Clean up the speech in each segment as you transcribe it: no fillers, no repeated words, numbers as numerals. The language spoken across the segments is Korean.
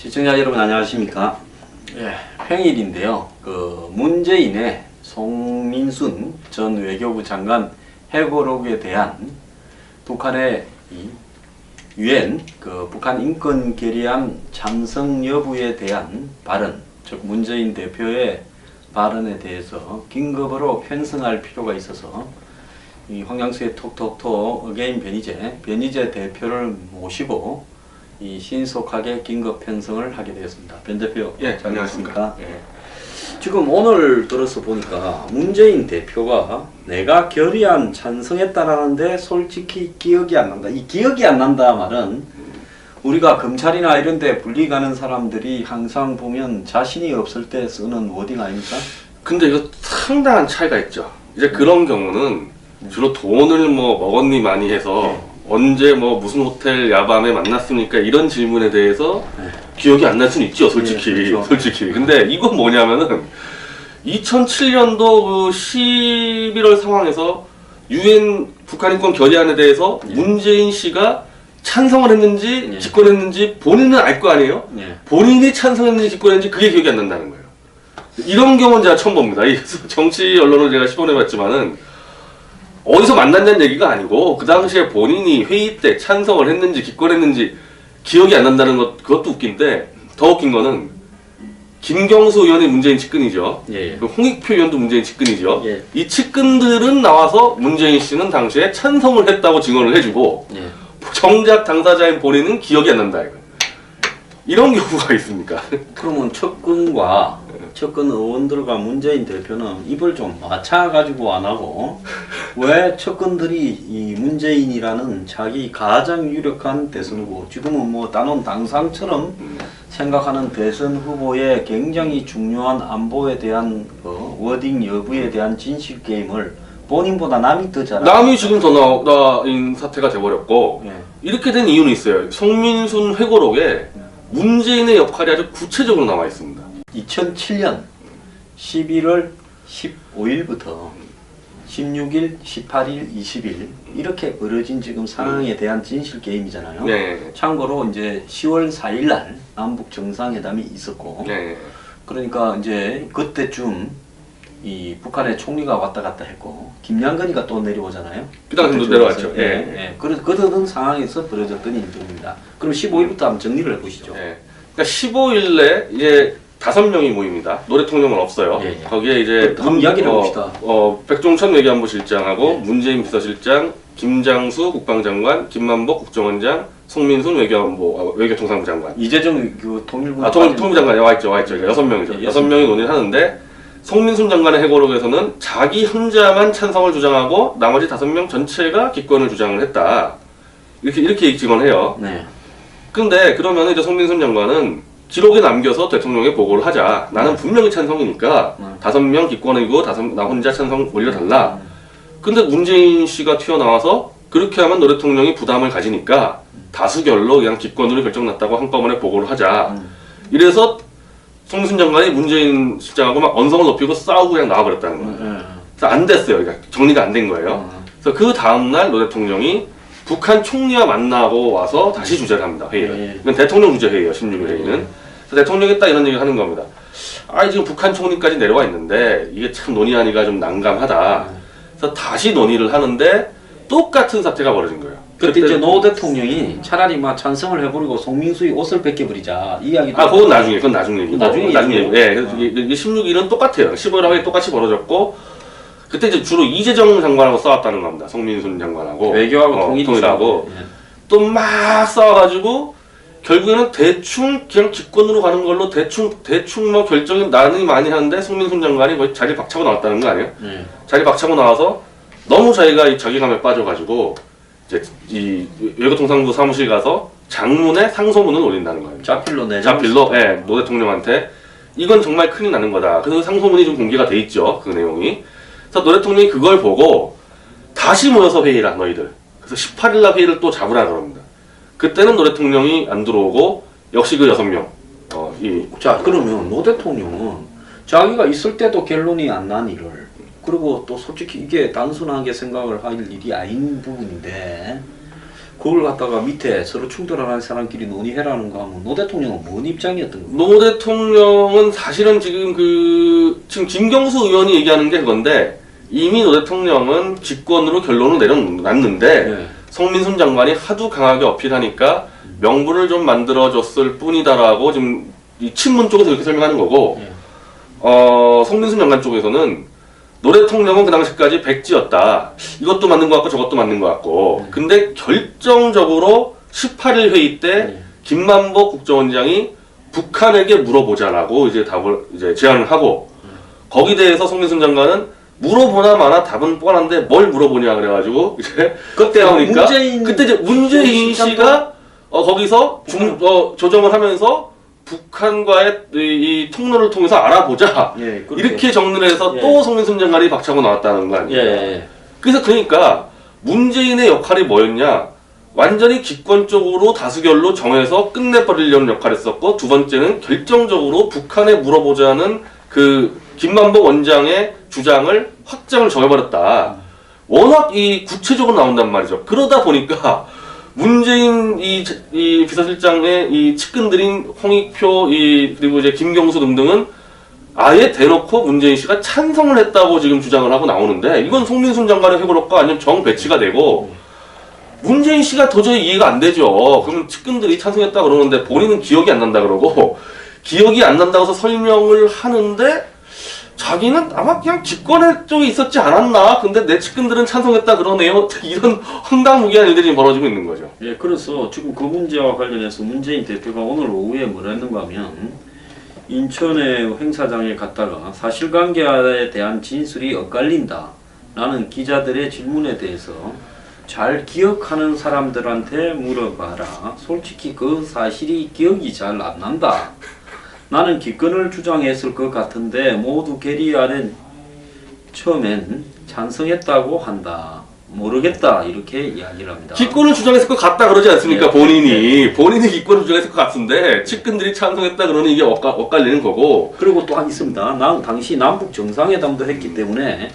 시청자 여러분 안녕하십니까? 예, 평일인데요. 문재인의 송민순 전 외교부 장관 회고록에 대한 북한의 유엔 북한 인권 결의안 찬성 여부에 대한 발언, 즉 문재인 대표의 발언에 대해서 긴급으로 편성할 필요가 있어서 이 황양수의 톡톡톡 어게인 변희재 대표를 모시고 이 신속하게 긴급 편성을 하게 되었습니다. 변 대표, 예, 안녕하십니까? 예. 지금 오늘 들어서 보니까 문재인 대표가 내가 결의안 찬성했다라는데 솔직히 기억이 안 난다. 이 기억이 안 난다 말은 우리가 검찰이나 이런 데 불리 가는 사람들이 항상 보면 자신이 없을 때 쓰는 워딩 아닙니까? 근데 이거 상당한 차이가 있죠. 이제 그런 경우는 주로 돈을 뭐 먹었니 많이 해서 언제 뭐 무슨 호텔 야밤에 만났습니까? 이런 질문에 대해서 기억이 안 날 수는 있죠, 솔직히. 그렇죠. 솔직히. 근데 이건 뭐냐면은 2007년도 그 11월 상황에서 유엔 북한 인권 결의안에 대해서 문재인 씨가 찬성을 했는지 집권했는지 본인은 알 거 아니에요? 본인이 찬성했는지 집권했는지 그게 기억이 안 난다는 거예요. 이런 경우는 제가 처음 봅니다. 정치 언론을 제가 시도해봤지만은 어디서 만났냐는 얘기가 아니고 그 당시에 본인이 회의 때 찬성을 했는지 기권했는지 기억이 안 난다는 것, 그것도 웃긴데 더 웃긴 거는 김경수 의원이 문재인 측근이죠. 홍익표 의원도 문재인 측근이죠. 이 측근들은 나와서 문재인 씨는 당시에 찬성을 했다고 증언을 해주고 정작 당사자인 본인은 기억이 안 난다 이거. 이런 경우가 있습니까? 그러면 측근 의원들과 문재인 대표는 입을 좀 맞춰가지고 안 하고 왜 측근들이 이 문재인이라는 자기 가장 유력한 대선 후보, 지금은 뭐 단원 당상처럼 생각하는 대선 후보의 굉장히 중요한 안보에 대한 워딩 여부에 대한 진실 게임을 본인보다 남이 더 잘하는 남이 지금 더 나인 사태가 돼버렸고 이렇게 된 이유는 있어요. 송민순 회고록에 문재인의 역할이 아주 구체적으로 나와 있습니다. 2007년 11월 15일부터 16일, 18일, 20일 이렇게 벌어진 지금 상황에 대한 진실 게임이잖아요. 참고로 이제 10월 4일 날 남북 정상회담이 있었고 그러니까 이제 그때쯤 이 북한의 총리가 왔다 갔다 했고 김양근이가 또 내려오잖아요. 그 당시도 내려왔죠. 그런 상황에서 벌어졌던 일들입니다. 그럼 15일부터 한번 정리를 해보시죠. 그러니까 15일에 이제 5명이 모입니다. 노래통령은 없어요. 거기에 이제 한번 이야기를 해봅시다. 백종천 외교안보실장하고 문재인 비서실장, 김장수 국방장관, 김만복 국정원장, 송민순 외교통상부 장관. 이재정 그 통일부 통일부 장관이 와있죠. 6명이죠. 6명이 논의를 하는데 송민순 장관의 회고록에서는 자기 혼자만 찬성을 주장하고 나머지 5명 전체가 기권을 주장을 했다. 이렇게 증언해요. 근데 그러면 이제 송민순 장관은 기록에 남겨서 대통령에 보고를 하자. 나는 분명히 찬성이니까 5명 기권이고 나 혼자 찬성 올려달라. 근데 문재인 씨가 튀어나와서 그렇게 하면 노 대통령이 부담을 가지니까 다수결로 그냥 기권으로 결정났다고 한꺼번에 보고를 하자. 이래서 송민순 장관이 문재인 실장하고 막 언성을 높이고 싸우고 그냥 나와버렸다는 거예요. 그래서 안 됐어요. 그러니까 정리가 안 된 거예요. 그래서 그 다음날 노 대통령이 북한 총리와 만나고 와서 다시 주재를 합니다. 회의를. 이건 대통령 주재 회의예요. 16일 회의는. 그래서 대통령이 딱 이런 얘기를 하는 겁니다. 지금 북한 총리까지 내려와 있는데 이게 참 논의하기가 좀 난감하다. 그래서 다시 논의를 하는데 똑같은 사태가 벌어진 거예요. 그때 이제 노 대통령이 차라리 막 찬성을 해버리고 송민수의 옷을 뺏겨버리자 이야기도. 그건 나중에 얘기. 나중에 얘기. 그래서 이게 16일은 똑같아요. 15일 하고 똑같이 벌어졌고 그때 이제 주로 이재정 장관하고 싸웠다는 겁니다. 송민순 장관하고 외교하고 통일하고 또 막 싸워가지고 결국에는 대충 그냥 기권으로 가는 걸로 대충 뭐 결정이 나는 많이 하는데 송민순 장관이 거의 자리 박차고 나왔다는 거 아니에요? 자리 박차고 나와서 너무 자기가 이 자기감에 빠져가지고 이제 이 외교통상부 사무실 가서 장문에 상소문을 올린다는 거예요. 자필로 노 대통령한테 이건 정말 큰일 나는 거다. 그래서 상소문이 좀 공개가 돼 있죠. 그 내용이. 그래서 노 대통령이 그걸 보고 다시 모여서 회의라 너희들. 그래서 18일날 회의를 또 잡으라 그럽니다. 그때는 노 대통령이 안 들어오고 역시 그 6명. 자 그러면 노 대통령은 자기가 있을 때도 결론이 안 난 일을 그리고 또 솔직히 이게 단순하게 생각을 할 일이 아닌 부분인데 그걸 갖다가 밑에 서로 충돌하는 사람끼리 논의해라는 거 하면 노 대통령은 뭔 입장이었던 겁니까? 노 대통령은 사실은 지금 김경수 의원이 얘기하는 게 그건데 이미 노 대통령은 직권으로 결론을 내려놨는데 네. 성민순 장관이 하도 강하게 어필하니까 명분을 좀 만들어줬을 뿐이다라고 지금 이 친문 쪽에서 이렇게 설명하는 거고 네. 성민순 장관 쪽에서는 노 대통령은 그 당시까지 백지였다. 이것도 맞는 것 같고 저것도 맞는 것 같고. 근데 결정적으로 18일 회의 때 김만복 국정원장이 북한에게 물어보자라고 이제 답을 이제 제안을 하고 거기 대해서 성민순 장관은 물어보나 마나 답은 뻔한데 뭘 물어보냐 그래가지고 이제 그때 보니까 문재인 그때 이제 문재인 씨가 거기서 조정을 하면서 북한과의 이 통로를 통해서 알아보자 예, 그렇게. 이렇게 정리를 해서 예. 또 성민순 장관이 박차고 나왔다는 거 아니에요. 예. 그래서 그러니까 문재인의 역할이 뭐였냐? 완전히 기권적으로 다수결로 정해서 끝내버리려는 역할을 했었고 두 번째는 결정적으로 북한에 물어보자는 그 김만복 원장의 주장을 확정을 정해버렸다. 워낙 이 구체적으로 나온단 말이죠. 그러다 보니까 문재인 이 비서실장의 이 측근들인 홍익표 그리고 이제 김경수 등등은 아예 대놓고 문재인 씨가 찬성을 했다고 지금 주장을 하고 나오는데 이건 송민순 장관의 회고록과 완전 정배치가 되고 문재인 씨가 도저히 이해가 안 되죠. 그러면 측근들이 찬성했다 그러는데 본인은 기억이 안 난다 그러고 기억이 안 난다고 해서 설명을 하는데 자기는 아마 그냥 집권의 쪽에 있었지 않았나? 근데 내 측근들은 찬성했다 그러네요. 이런 황당무계한 일들이 지금 벌어지고 있는 거죠. 예, 그래서 지금 그 문제와 관련해서 문재인 대표가 오늘 오후에 뭐라 했는가 하면 인천의 행사장에 갔다가 사실관계에 대한 진술이 엇갈린다. 라는 기자들의 질문에 대해서 잘 기억하는 사람들한테 물어봐라. 솔직히 그 사실이 기억이 잘 안 난다. 나는 기권을 주장했을 것 같은데 모두 결의안은 처음엔 찬성했다고 한다. 모르겠다. 이렇게 이야기를 합니다. 기권을 주장했을 것 같다 그러지 않습니까? 예. 본인이 기권을 주장했을 것 같은데 측근들이 찬성했다 그러니 이게 엇갈리는 거고. 그리고 또 한 있습니다. 당시 남북 정상회담도 했기 때문에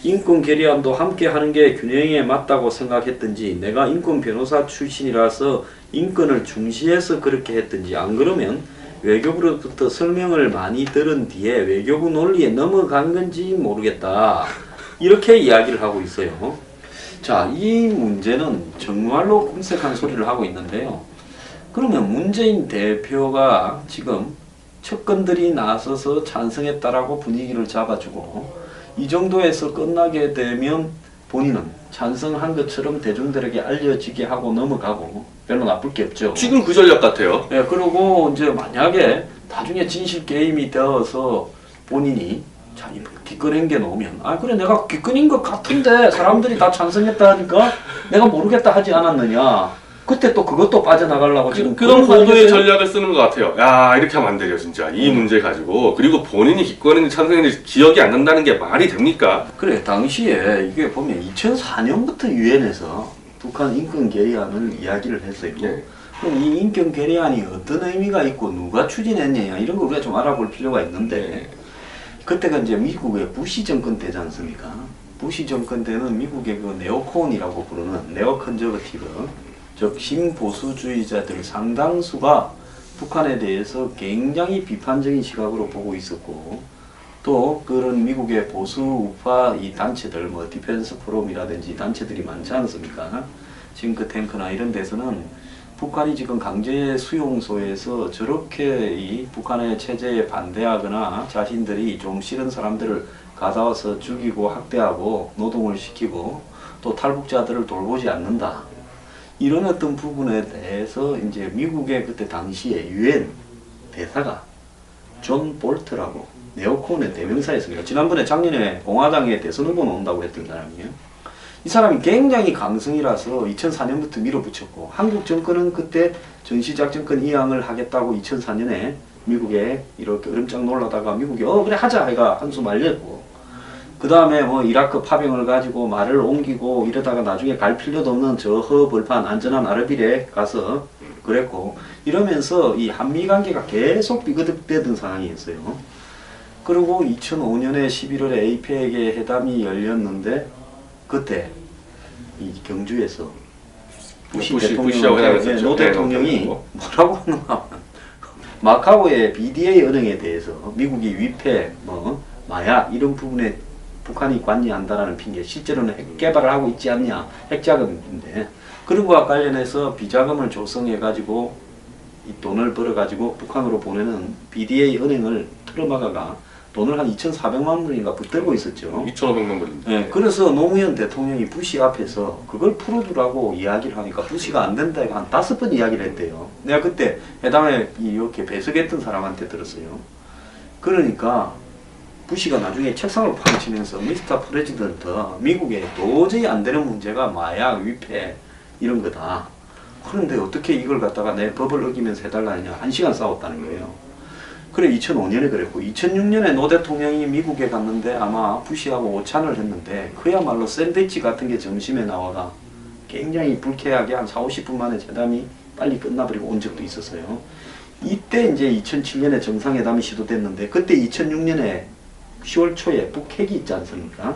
인권 결의안도 함께 하는 게 균형에 맞다고 생각했든지 내가 인권 변호사 출신이라서 인권을 중시해서 그렇게 했든지 안 그러면 외교부로부터 설명을 많이 들은 뒤에 외교부 논리에 넘어간 건지 모르겠다. 이렇게 이야기를 하고 있어요. 자, 이 문제는 정말로 궁색한 소리를 하고 있는데요. 그러면 문재인 대표가 지금 측근들이 나서서 찬성했다라고 분위기를 잡아주고 이 정도에서 끝나게 되면 본인은 찬성한 것처럼 대중들에게 알려지게 하고 넘어가고 별로 나쁠 게 없죠. 지금 그 전략 같아요. 예, 그리고 이제 만약에 나중에 진실 게임이 되어서 본인이 자기 기권한 게 나오면 그래 내가 기권인 것 같은데 사람들이 다 찬성했다 하니까 내가 모르겠다 하지 않았느냐. 그때 또 그것도 빠져나가려고 지금 그런 보도의 전략을 쓰는 것 같아요. 야 이렇게 하면 안 되죠 진짜 이 문제 가지고. 그리고 본인이 기권했는지 찬성했는지 기억이 안 난다는 게 말이 됩니까? 그래 당시에 이게 보면 2004년부터 유엔에서 북한 인권 결의안을 이야기를 했어요. 네. 그럼 이 인권 결의안이 어떤 의미가 있고 누가 추진했느냐 이런 거 우리가 좀 알아볼 필요가 있는데 그때가 이제 미국의 부시 정권 때지 않습니까? 부시 정권 때는 미국의 그 네오콘이라고 부르는 네오컨저버티브 즉 신보수주의자들 상당수가 북한에 대해서 굉장히 비판적인 시각으로 보고 있었고 또 그런 미국의 보수 우파 이 단체들 뭐 디펜스 포럼이라든지 단체들이 많지 않습니까? 싱크탱크나 이런 데서는 북한이 지금 강제 수용소에서 저렇게 이 북한의 체제에 반대하거나 자신들이 좀 싫은 사람들을 가져와서 죽이고 학대하고 노동을 시키고 또 탈북자들을 돌보지 않는다. 이런 어떤 부분에 대해서 이제 미국의 그때 당시에 유엔 대사가 존 볼트라고 네오콘의 대명사였습니다. 지난번에 작년에 공화당에 대선 후보 나온다고 했던 사람이에요. 이 사람이 굉장히 강성이라서 2004년부터 밀어붙였고 한국 정권은 그때 전시작전권 이양을 하겠다고 2004년에 미국에 이렇게 으름장 놀라다가 미국이 그래 하자 해가 한수 말렸고 그 다음에 뭐 이라크 파병을 가지고 말을 옮기고 이러다가 나중에 갈 필요도 없는 저 허벌판 안전한 아르빌에 가서 그랬고 이러면서 이 한미 관계가 계속 삐그덕대던 상황이었어요. 그리고 2005년에 11월에 에이펙의 회담이 열렸는데 그때 이 경주에서 부시 부시하고 회담했었죠. 노 대통령이 뭐라고 하는가 하면 마카오의 BDA 은행에 대해서 미국이 위패, 뭐 마약 이런 부분에 북한이 관여한다라는 핑계, 실제로는 핵 개발을 하고 있지 않냐, 핵자금인데 그런 거와 관련해서 비자금을 조성해가지고 이 돈을 벌어가지고 북한으로 보내는 BDA 은행을 틀어막아가 돈을 한 2,400만 불인가 붙들고 있었죠. 2,500만 불입니다. 네, 그래서 노무현 대통령이 부시 앞에서 그걸 풀어주라고 이야기를 하니까 부시가 안 된다 해서 한 5번 이야기를 했대요. 내가 그때 회담에 이렇게 배석했던 사람한테 들었어요. 그러니까 부시가 나중에 책상을 팡 치면서 미스터 프레지던트, 미국에 도저히 안 되는 문제가 마약, 위패 이런 거다. 그런데 어떻게 이걸 갖다가 내 법을 어기면서 해달라 하냐. 1시간 싸웠다는 거예요. 그래 2005년에 그랬고 2006년에 노 대통령이 미국에 갔는데 아마 부시하고 오찬을 했는데 그야말로 샌드위치 같은 게 점심에 나와가 굉장히 불쾌하게 한 4-50분 만에 회담이 빨리 끝나버리고 온 적도 있었어요. 이때 이제 2007년에 정상회담이 시도됐는데 그때 2006년에 10월 초에 북핵이 있지 않습니까?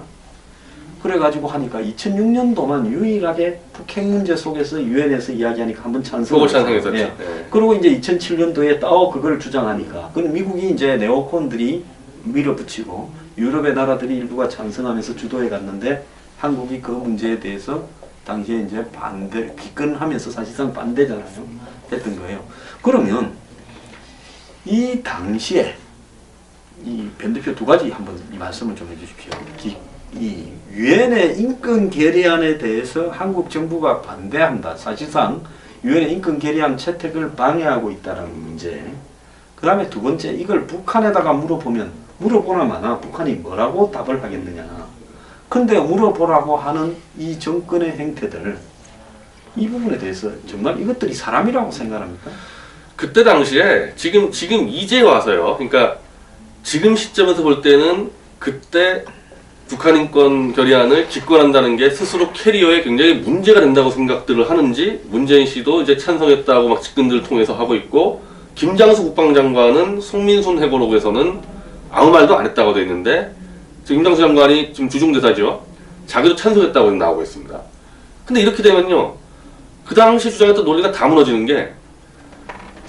그래가지고 하니까 2006년도만 유일하게 북핵 문제 속에서 유엔에서 이야기하니까 한번 그거 찬성했었죠. 예. 그리고 이제 2007년도에 또 그걸 주장하니까 그럼 미국이 이제 네오콘들이 밀어붙이고 유럽의 나라들이 일부가 찬성하면서 주도해 갔는데 한국이 그 문제에 대해서 당시에 이제 반대 기권하면서 사실상 반대잖아요. 했던 거예요. 그러면 이 당시에 이 변대표 두 가지 한번 이 말씀을 좀 해주십시오. 이 유엔의 인권 결의안에 대해서 한국 정부가 반대한다. 사실상 유엔의 인권 결의안 채택을 방해하고 있다는 문제. 그 다음에 두 번째, 이걸 북한에다가 물어보나 마나 북한이 뭐라고 답을 하겠느냐. 근데 물어보라고 하는 이 정권의 행태들, 이 부분에 대해서 정말 이것들이 사람이라고 생각합니까? 그때 당시에 지금 이제 와서요. 그러니까 지금 시점에서 볼 때는 그때 북한 인권 결의안을 집권한다는 게 스스로 캐리어에 굉장히 문제가 된다고 생각들을 하는지 문재인 씨도 이제 찬성했다고 막 측근들을 통해서 하고 있고 김장수 국방장관은 송민순 해고록에서는 아무 말도 안 했다고 돼 있는데 지금 김장수 장관이 지금 주중대사죠. 자기도 찬성했다고 나오고 있습니다. 근데 이렇게 되면요. 그 당시 주장했던 논리가 다 무너지는 게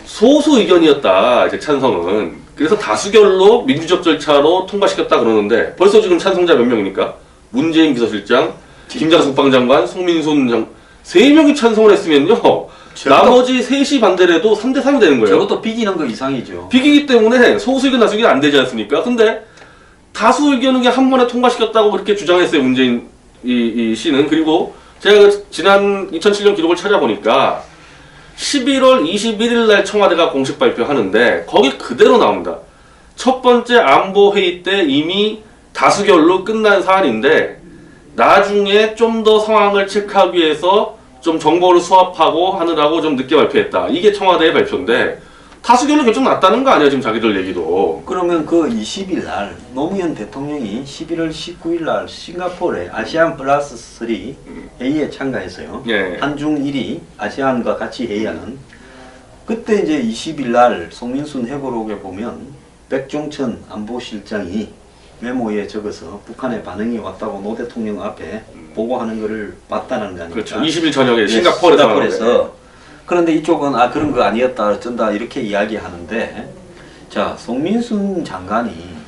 소수 의견이었다. 이제 찬성은. 그래서 다수결로 민주적 절차로 통과시켰다 그러는데 벌써 지금 찬성자 몇 명입니까? 문재인 비서실장, 김장수 국방장관, 송민순 세 명이 찬성을 했으면요. 나머지 셋이 반대를 해도 3대3이 되는 거예요. 저것도 비기는 거 이상이죠. 비기기 때문에 소수 의견 다수 의견 안 되지 않습니까? 근데 다수 의견은 그냥 한 번에 통과시켰다고 그렇게 주장했어요. 문재인 이 씨는. 그리고 제가 지난 2007년 기록을 찾아보니까 11월 21일 날 청와대가 공식 발표하는데 거기 그대로 나옵니다. 첫 번째 안보 회의 때 이미 다수결로 끝난 사안인데 나중에 좀 더 상황을 체크하기 위해서 좀 정보를 수합하고 하느라고 좀 늦게 발표했다. 이게 청와대의 발표인데 다수결로 결정 났다는 거 아니야 지금 자기들 얘기도. 그러면 그 20일 날 노무현 대통령이 11월 19일 날 싱가포르에 아시안 플러스 3 회의에 참가했어요. 예. 한중일이 아시안과 같이 회의하는 그때 이제 20일 날 송민순 회고록에 보면 백종천 안보실장이 메모에 적어서 북한의 반응이 왔다고 노 대통령 앞에 보고하는 것을 봤다는 거 아닙니까? 그렇죠. 20일 저녁에 예, 싱가포르에서. 그런데 이쪽은 그런 거 아니었다 어쩐다 이렇게 이야기하는데 자 송민순 장관이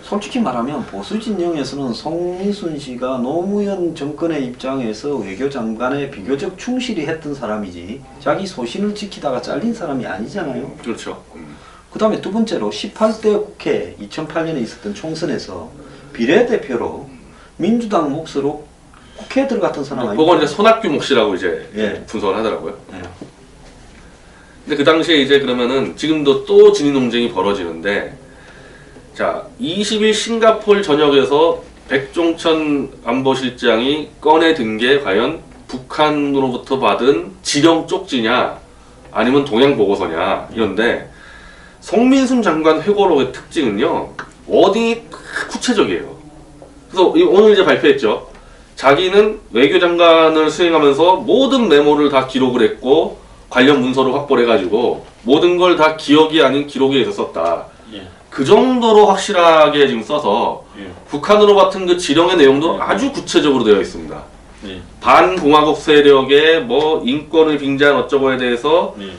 솔직히 말하면 보수 진영에서는 송민순 씨가 노무현 정권의 입장에서 외교장관에 비교적 충실히 했던 사람이지 자기 소신을 지키다가 잘린 사람이 아니잖아요. 그렇죠. 그 다음에 두 번째로 18대 국회 2008년에 있었던 총선에서 비례대표로 민주당 몫으로 국회에 들어갔던 사람 아니에요? 그건 이제 손학규 몫이라고 이제 예. 분석을 하더라고요. 예. 근데 그 당시에 이제 그러면은 지금도 또 진위 논쟁이 벌어지는데 자 20일 싱가포르 전역에서 백종천 안보실장이 꺼내든 게 과연 북한으로부터 받은 지령 쪽지냐 아니면 동향 보고서냐 이런데 송민순 장관 회고록의 특징은요 워딩이 구체적이에요. 그래서 오늘 이제 발표했죠. 자기는 외교장관을 수행하면서 모든 메모를 다 기록을 했고 관련 문서를 확보를 해가지고 모든 걸 다 기억이 아닌 기록에 있었다. 예. 그 정도로 확실하게 지금 써서 예. 북한으로 같은 그 지령의 내용도 예. 아주 구체적으로 되어 있습니다. 예. 반공화국 세력의 뭐 인권을 빙자한 어쩌고에 대해서 네.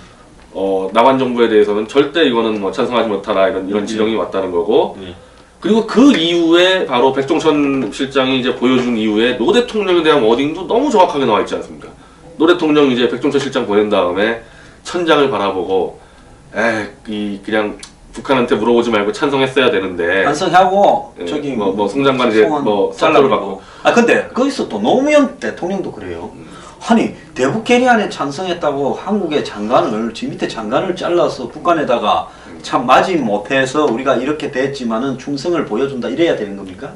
남한 정부에 대해서는 절대 이거는 뭐 찬성하지 못하라 이런 지령이 왔다는 거고 네. 그리고 그 이후에 바로 백종천 실장이 이제 보여준 이후에 노 대통령에 대한 워딩도 너무 정확하게 나와 있지 않습니까? 노 대통령 이제 백종천 실장 보낸 다음에 천장을 바라보고 그냥 북한한테 물어보지 말고 찬성했어야 되는데 반성하고 예, 저기 뭐 송장관 이제 뭐 잘라를 사표를 받고 근데 거기서 또 노무현 대통령도 그래요. 아니 대북 결의안에 찬성했다고 한국의 장관을 지 밑에 장관을 잘라서 북한에다가 참 맞이 못해서 우리가 이렇게 됐지만은 충성을 보여준다 이래야 되는 겁니까?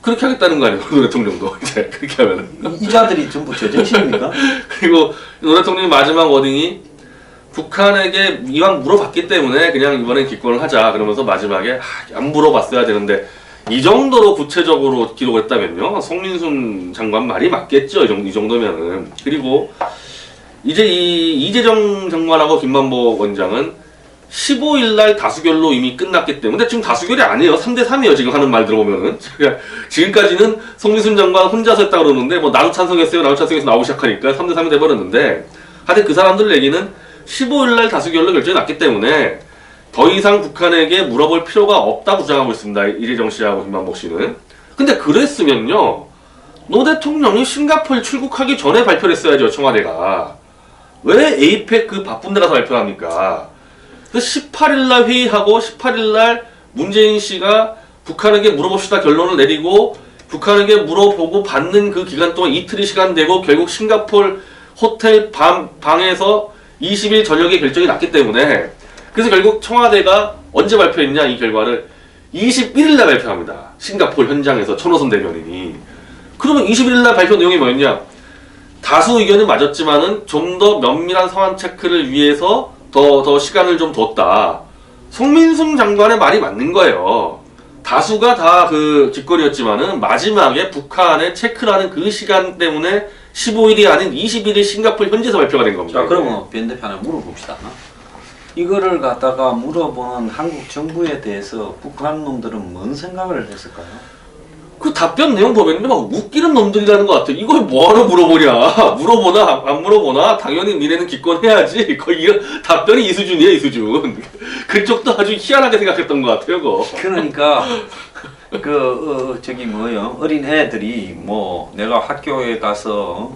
그렇게 하겠다는 거 아니에요? 노 대통령도 이제 그렇게 하면은 이 자들이 전부 제정신입니까? 그리고 노 대통령의 마지막 워딩이 북한에게 이왕 물어봤기 때문에 그냥 이번엔 기권을 하자 그러면서 마지막에 안 물어봤어야 되는데 이 정도로 구체적으로 기록했다면요 송민순 장관 말이 맞겠죠 이 정도면은. 그리고 이제 이 이재정 장관하고 김만복 원장은 15일날 다수결로 이미 끝났기 때문에 지금 다수결이 아니에요. 3대3이에요 지금 하는 말 들어보면은. 지금까지는 송민순 장관 혼자서 했다 그러는데 뭐 나도 찬성했어요 나도 찬성해서 나오기 시작하니까 3대3이 돼버렸는데 하여튼 그 사람들 얘기는 15일날 다수결로 결정이 났기 때문에 더 이상 북한에게 물어볼 필요가 없다고 주장하고 있습니다. 이재정 씨하고 김만복 씨는. 근데 그랬으면요 노 대통령이 싱가포르 출국하기 전에 발표를 했어야죠 청와대가. 왜 에이펙 그 바쁜 데 가서 발표를 합니까? 그래서 18일날 회의하고 18일날 문재인 씨가 북한에게 물어봅시다 결론을 내리고 북한에게 물어보고 받는 그 기간 동안 이틀이 시간 되고 결국 싱가포르 호텔 방에서 20일 저녁에 결정이 났기 때문에 그래서 결국 청와대가 언제 발표했냐 이 결과를 21일날 발표합니다. 싱가포르 현장에서 천호선 대변인이. 그러면 21일날 발표 내용이 뭐였냐? 다수 의견은 맞았지만은 좀 더 면밀한 상황 체크를 위해서 더 시간을 좀 뒀다. 송민순 장관의 말이 맞는 거예요. 다수가 다 그 기권이었지만은 마지막에 북한의 체크라는 그 시간 때문에 15일이 아닌 21일 싱가포르 현지에서 발표가 된 겁니다. 자 그러면 변 대표 하나 물어봅시다. 이거를 갖다가 물어보는 한국 정부에 대해서 북한 놈들은 뭔 생각을 했을까요? 그 답변 내용 보면요 막 웃기는 놈들이라는 것 같아. 이걸 뭐하러 물어보냐. 물어보나 안 물어보나 당연히 니네는 기권해야지. 거의 이런 답변이 이 수준이에요 이 수준. 그쪽도 아주 희한하게 생각했던 것 같아요 그거. 그러니까 저기 뭐요 어린 애들이 뭐 내가 학교에 가서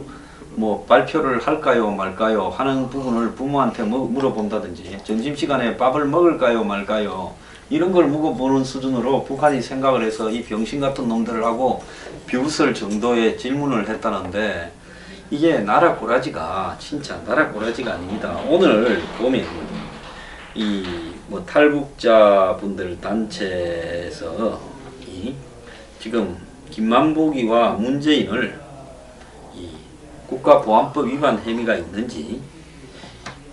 뭐 발표를 할까요 말까요 하는 부분을 부모한테 물어본다든지 점심시간에 밥을 먹을까요 말까요 이런 걸 물어보는 수준으로 북한이 생각을 해서 이 병신 같은 놈들을 하고 비웃을 정도의 질문을 했다는데 이게 나라 꼬라지가 진짜 나라 꼬라지가 아닙니다. 오늘 보면 이 뭐 탈북자분들 단체에서 지금 김만복이와 문재인을 이 국가보안법 위반 혐의가 있는지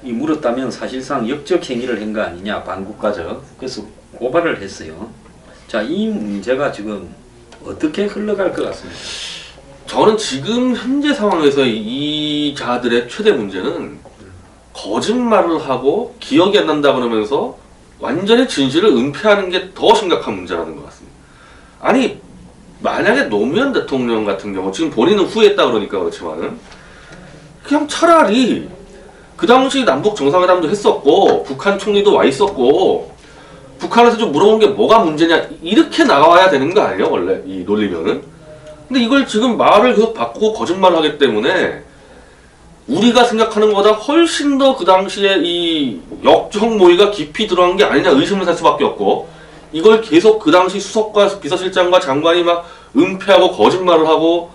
물었다면 사실상 역적 행위를 한 거 아니냐 반국가적. 그래서 고발을 했어요. 자, 이 문제가 지금 어떻게 흘러갈 것 같습니까? 저는 지금 현재 상황에서 이 자들의 최대 문제는 거짓말을 하고 기억이 안 난다 그러면서 완전히 진실을 은폐하는 게 더 심각한 문제라는 것 같습니다. 아니 만약에 노무현 대통령 같은 경우 지금 본인은 후회했다 그러니까 그렇지만은 그냥 차라리 그 당시 남북 정상회담도 했었고 북한 총리도 와 있었고 북한에서 좀 물어본 게 뭐가 문제냐 이렇게 나와야 되는 거 아니에요 원래 이 논리면은. 근데 이걸 지금 말을 계속 바꾸고 거짓말을 하기 때문에 우리가 생각하는 것보다 훨씬 더 그 당시에 이 역적 모의가 깊이 들어간 게 아니냐 의심을 살 수밖에 없고 이걸 계속 그 당시 수석과 비서실장과 장관이 막 은폐하고 거짓말을 하고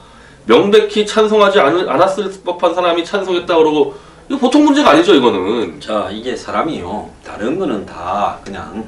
명백히 찬성하지 않았을 법한 사람이 찬성했다 그러고 이거 보통 문제가 아니죠 이거는. 자, 이게 사람이요 다른 거는 다 그냥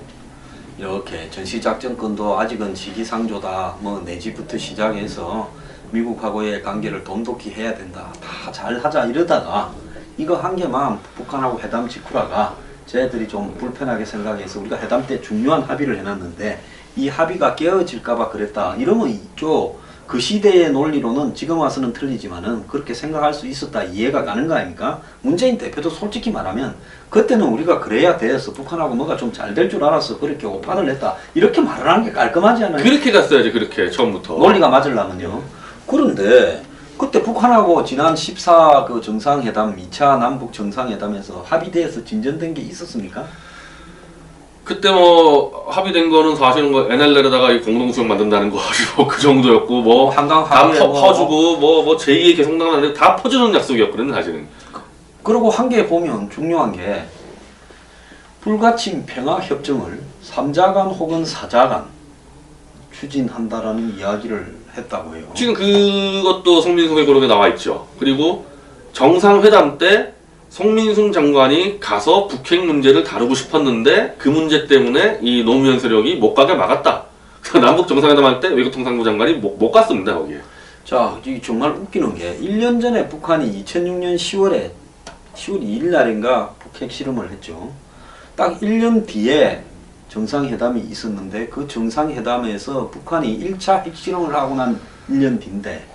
이렇게 전시작전권도 아직은 시기상조다 뭐 내지부터 시작해서 미국하고의 관계를 돈독히 해야 된다 다 잘하자 이러다가 이거 한 개만 북한하고 회담 직후라가 쟤들이 좀 불편하게 생각해서 우리가 회담 때 중요한 합의를 해놨는데 이 합의가 깨어질까봐 그랬다 이러면 이쪽 그 시대의 논리로는 지금 와서는 틀리지만은 그렇게 생각할 수 있었다 이해가 가는 거 아닙니까? 문재인 대표도 솔직히 말하면 그때는 우리가 그래야 돼서 북한하고 뭐가 좀 잘 될 줄 알아서 그렇게 오판을 했다 이렇게 말을 하는 게 깔끔하지 않아요? 그렇게 갔어야지 그렇게 처음부터. 논리가 맞으려면요. 그런데 그때 북한하고 지난 14 그 정상회담 2차 남북 정상회담에서 합의돼서 진전된 게 있었습니까? 그때 뭐 합의된 거는 사실은 뭐 NLL에다가 이 공동수역 만든다는 거 가지고 그 정도였고 뭐 한강 다 합의에 뭐 퍼주고 뭐 제2의 개성당하는데 다 퍼주는 약속이었거든요 사실은. 그리고 한 개 보면 중요한 게 불가침 평화협정을 3자 간 혹은 4자 간 추진한다라는 이야기를 했다고 해요. 지금 그것도 송민숙 회고록에 나와 있죠. 그리고 정상회담 때 송민숙 장관이 가서 북핵 문제를 다루고 싶었는데 그 문제 때문에 이 노무현 세력이 못 가게 막았다. 그래서 남북 정상회담 할 때 외교통상부 장관이 못 갔습니다 거기에. 자, 이게 정말 웃기는 게 1년 전에 북한이 2006년 10월 2일 날인가 북핵 실험을 했죠. 딱 1년 뒤에 정상회담이 있었는데 그 정상회담에서 북한이 1차 핵실험을 하고 난 1년 뒤인데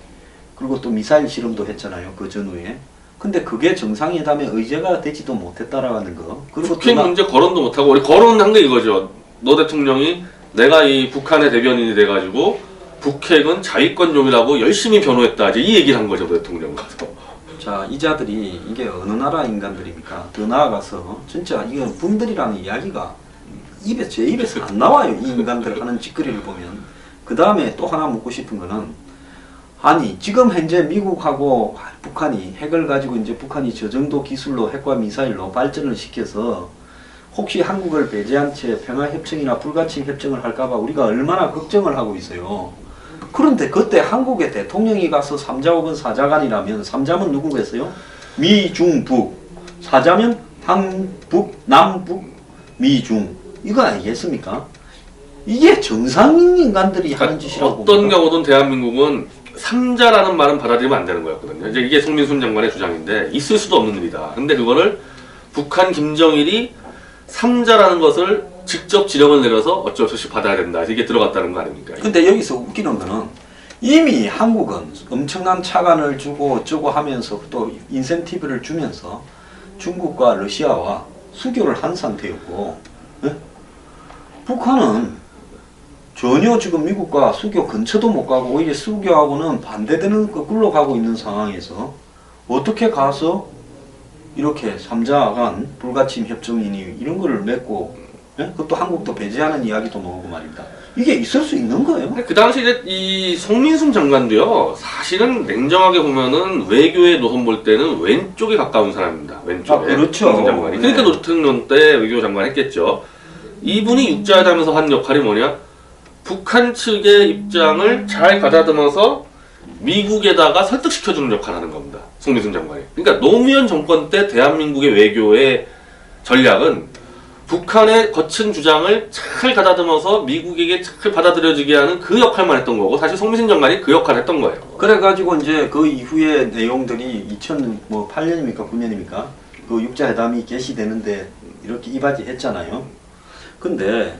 그리고 또 미사일 실험도 했잖아요. 그 전후에. 근데 그게 정상회담의 의제가 되지도 못했다라는 거. 그리고 북핵 문제 거론도 못하고 우리 거론한 게 이거죠. 노 대통령이 내가 이 북한의 대변인이 돼가지고 북핵은 자위권용이라고 열심히 변호했다. 이제 이 얘기를 한 거죠. 노 대통령 가서. 자, 이 자들이 이게 어느 나라 인간들입니까? 더 나아가서 진짜 이건 분들이라는 이야기가 제 입에서 안 나와요. 이 인간들 하는 짓거리를 보면. 그 다음에 또 하나 묻고 싶은 거는 아니 지금 현재 미국하고 북한이 핵을 가지고 이제 북한이 저 정도 기술로 핵과 미사일로 발전을 시켜서 혹시 한국을 배제한 채 평화협정이나 불가침 협정을 할까봐 우리가 얼마나 걱정을 하고 있어요. 그런데 그때 한국의 대통령이 가서 3자 혹은 4자 간이라면 3자면 누구겠어요? 미, 중, 북. 4자면 한북, 남북, 미, 중. 이거 아니겠습니까? 이게 정상인 인간들이 하는 짓이라고. 어떤 봅니다. 경우든 대한민국은 3자라는 말은 받아들이면 안 되는 거였거든요. 이제 이게 송민순 장관의 주장인데 있을 수도 없는 일이다. 근데 그거를 북한 김정일이 3자라는 것을 직접 지령을 내려서 어쩔 수 없이 받아야 된다. 이게 들어갔다는 거 아닙니까? 근데 여기서 웃기는 거는 이미 한국은 엄청난 차관을 주고 어쩌고 하면서 또 인센티브를 주면서 중국과 러시아와 수교를 한 상태였고 예? 북한은 전혀 지금 미국과 수교 근처도 못 가고 오히려 수교하고는 반대되는 거꾸로 가고 있는 상황에서 어떻게 가서 이렇게 3자 간 불가침 협정이니 이런 거를 맺고 예? 그것도 한국도 배제하는 이야기도 나오고 말입니다. 이게 있을 수 있는 거예요? 그 당시에 이 송민순 장관도요, 사실은 냉정하게 보면은 외교의 노선 볼 때는 왼쪽에 가까운 사람입니다. 왼쪽에. 아, 그렇죠. 송민순 장관이. 그러니까 네. 노 대통령 때 외교 장관 했겠죠. 이분이 육자회담에서 한 역할이 뭐냐? 북한 측의 입장을 잘 가다듬어서 미국에다가 설득시켜주는 역할을 하는 겁니다. 송민순 장관이. 그러니까 노무현 정권 때 대한민국의 외교의 전략은 북한의 거친 주장을 잘 가다듬어서 미국에게 잘 받아들여지게 하는 그 역할만 했던 거고 사실 송민순 장관이 그 역할을 했던 거예요. 그래가지고 이제 그 이후에 내용들이 2008년입니까 9년입니까 그 육자회담이 개시되는데 이렇게 이바지했잖아요. 근데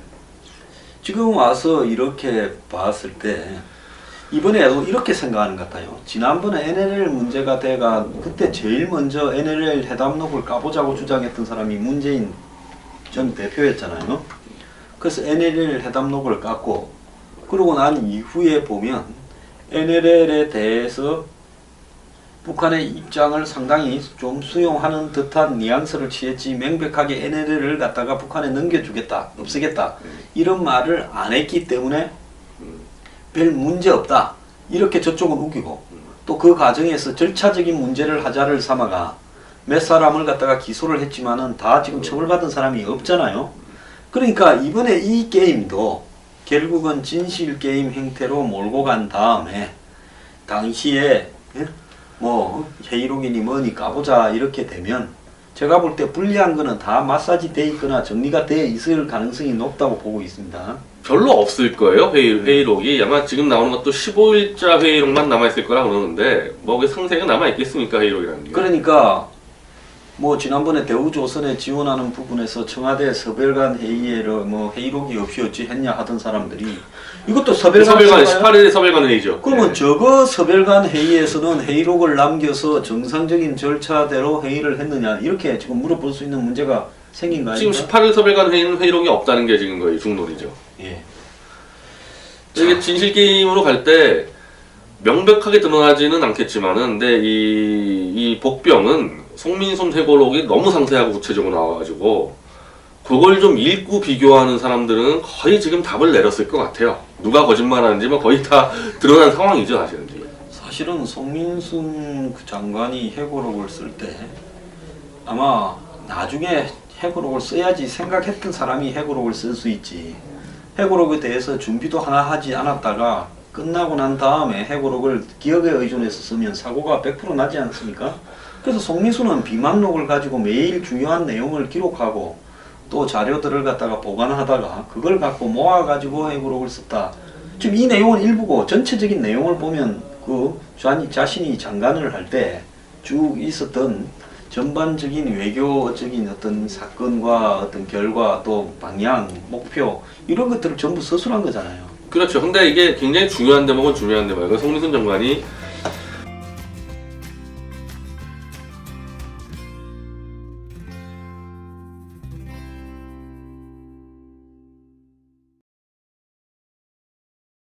지금 와서 이렇게 봤을 때 이번에도 이렇게 생각하는 것 같아요. 지난번에 NLL 문제가 돼가 그때 제일 먼저 NLL 회담록을 까보자고 주장했던 사람이 문재인 전 대표였잖아요. 그래서 NLL 회담록을 깠고 그러고 난 이후에 보면 NLL에 대해서 북한의 입장을 상당히 좀 수용하는 듯한 뉘앙스를 취했지 명백하게 NLL을 갖다가 북한에 넘겨주겠다, 없애겠다 이런 말을 안 했기 때문에 별 문제 없다 이렇게 저쪽은 우기고 또 그 과정에서 절차적인 문제를 하자를 삼아가 몇 사람을 갖다가 기소를 했지만은 다 지금 처벌받은 사람이 없잖아요. 그러니까 이번에 이 게임도 결국은 진실 게임 형태로 몰고 간 다음에 당시에 예? 뭐 회의록이니 뭐니 까보자 이렇게 되면 제가 볼 때 불리한 거는 다 마사지 돼 있거나 정리가 돼 있을 가능성이 높다고 보고 있습니다. 별로 없을 거예요. 회의록이. 아마 지금 나오는 것도 15일자 회의록만 남아있을 거라 그러는데 뭐 그 상세가 남아있겠습니까 회의록이라는 게. 그러니까 뭐 지난번에 대우조선에 지원하는 부분에서 청와대 서별관 회의에 뭐 회의록이 없이 어찌 했냐 하던 사람들이 이것도 서별관 18일에 서별관 회의죠. 그러면 네. 저거 서별관 회의에서는 회의록을 남겨서 정상적인 절차대로 회의를 했느냐 이렇게 지금 물어볼 수 있는 문제가 생긴 거 지금 아닙니까? 18일 서별관 회의는 회의록이 없다는 게 지금 거의 중론이죠. 예. 이게 진실 게임으로 갈 때 명백하게 드러나지는 않겠지만은, 근데 이 복병은 송민순 회고록이 너무 상세하고 구체적으로 나와가지고 그걸 좀 읽고 비교하는 사람들은 거의 지금 답을 내렸을 것 같아요. 누가 거짓말하는지 뭐 거의 다 드러난 상황이죠, 사실은. 사실은 송민순 그 장관이 회고록을 쓸 때 아마 나중에 회고록을 써야지 생각했던 사람이 회고록을 쓸 수 있지. 회고록에 대해서 준비도 하나 하지 않았다가 끝나고 난 다음에 회고록을 기억에 의존해서 쓰면 사고가 100% 나지 않습니까? 그래서 송민순은 비망록을 가지고 매일 중요한 내용을 기록하고 또 자료들을 갖다가 보관하다가 그걸 갖고 모아가지고 회고록을 썼다. 지금 이 내용은 일부고 전체적인 내용을 보면 그 자신이 장관을 할 때 쭉 있었던 전반적인 외교적인 어떤 사건과 어떤 결과 또 방향, 목표 이런 것들을 전부 서술한 거잖아요. 그렇죠. 근데 이게 굉장히 중요한 대목은 중요한 대목이고, 송민순 장관이